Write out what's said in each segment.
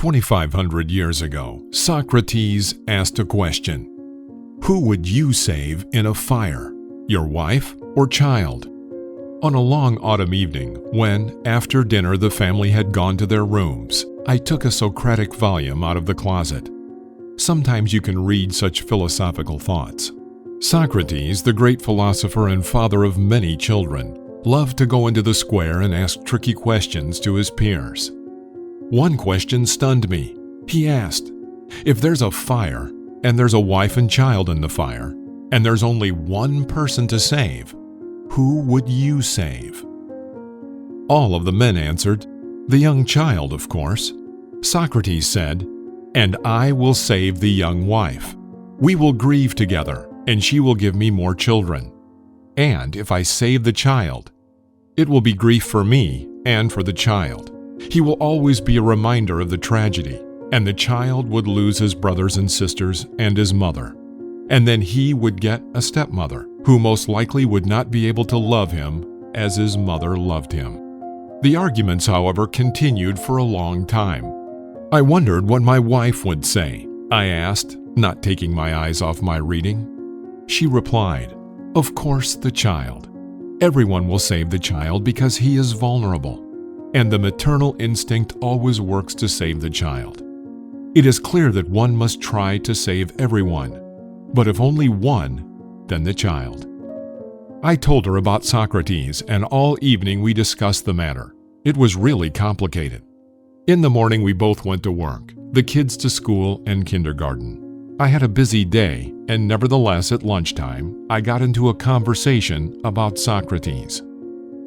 2,500 years ago, Socrates asked a question. Who would you save in a fire, your wife or child? On a long autumn evening, when, after dinner, the family had gone to their rooms, I took a Socratic volume out of the closet. Sometimes you can read such philosophical thoughts. Socrates, the great philosopher and father of many children, loved to go into the square and ask tricky questions to his peers. One question stunned me. He asked, if there's a fire, and there's a wife and child in the fire, and there's only one person to save, who would you save? All of the men answered, the young child, of course. Socrates said, and I will save the young wife. We will grieve together, and she will give me more children. And if I save the child, it will be grief for me and for the child. He will always be a reminder of the tragedy, and the child would lose his brothers and sisters and his mother. And then he would get a stepmother, who most likely would not be able to love him as his mother loved him. The arguments, however, continued for a long time. I wondered what my wife would say, I asked, not taking my eyes off my reading. She replied, of course the child. Everyone will save the child because he is vulnerable, and the maternal instinct always works to save the child. It is clear that one must try to save everyone, but if only one, then the child. I told her about Socrates, and all evening we discussed the matter. It was really complicated. In the morning we both went to work, the kids to school and kindergarten. I had a busy day, and nevertheless at lunchtime, I got into a conversation about Socrates.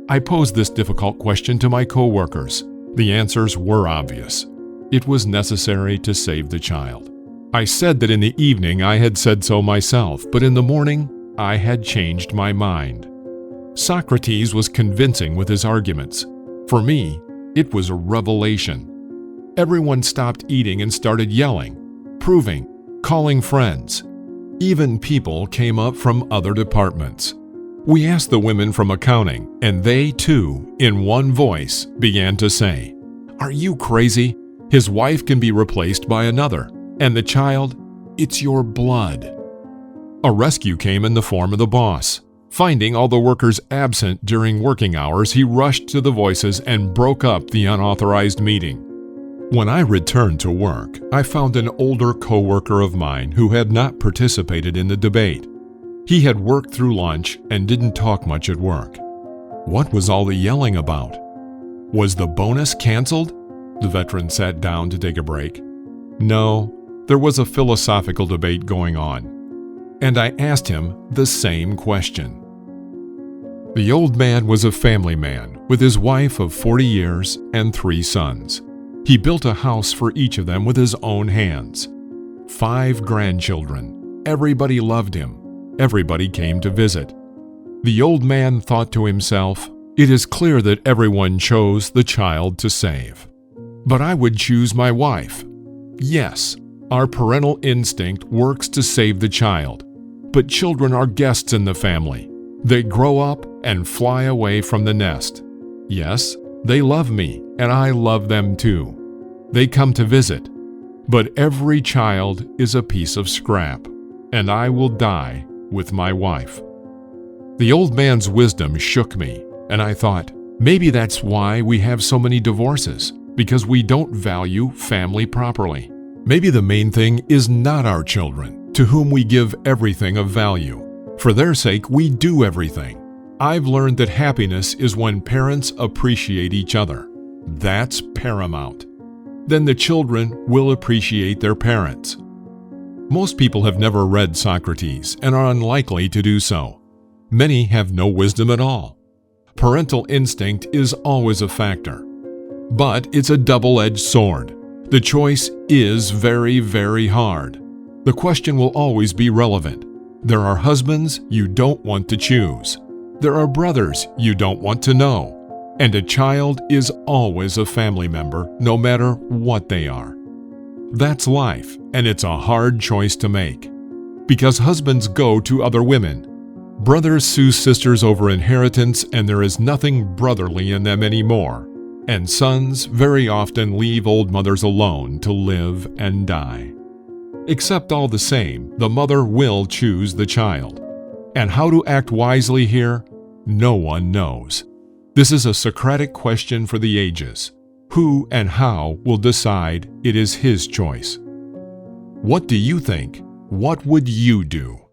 I posed this difficult question to my co-workers. The answers were obvious. It was necessary to save the child. I said that in the evening I had said so myself, but in the morning I had changed my mind. Socrates was convincing with his arguments. For me, it was a revelation. Everyone stopped eating and started yelling, proving, calling friends. Even people came up from other departments. We asked the women from accounting, and they too, in one voice, began to say, "Are you crazy? His wife can be replaced by another. And the child, it's your blood." A rescue came in the form of the boss. Finding all the workers absent during working hours, he rushed to the voices and broke up the unauthorized meeting. When I returned to work, I found an older co-worker of mine who had not participated in the debate. He had worked through lunch and didn't talk much at work. What was all the yelling about? Was the bonus canceled? The veteran sat down to take a break. No, there was a philosophical debate going on, and I asked him the same question. The old man was a family man with his wife of 40 years and 3 sons. He built a house for each of them with his own hands. 5 grandchildren. Everybody loved him. Everybody came to visit. The old man thought to himself, it is clear that everyone chose the child to save. But I would choose my wife. Yes, our parental instinct works to save the child, but children are guests in the family. They grow up and fly away from the nest. Yes, they love me, and I love them too. They come to visit, but every child is a piece of scrap, and I will die with my wife. The old man's wisdom shook me, and I thought, maybe that's why we have so many divorces, because we don't value family properly. Maybe the main thing is not our children, to whom we give everything of value. For their sake, we do everything. I've learned that happiness is when parents appreciate each other. That's paramount. Then the children will appreciate their parents. Most people have never read Socrates and are unlikely to do so. Many have no wisdom at all. Parental instinct is always a factor. But it's a double-edged sword. The choice is very, very hard. The question will always be relevant. There are husbands you don't want to choose. There are brothers you don't want to know. And a child is always a family member, no matter what they are. That's life, and it's a hard choice to make. Because husbands go to other women. Brothers sue sisters over inheritance, and there is nothing brotherly in them anymore. And sons very often leave old mothers alone to live and die. Except all the same, the mother will choose the child. And how to act wisely here? No one knows. This is a Socratic question for the ages. Who and how will decide it is his choice? What do you think? What would you do?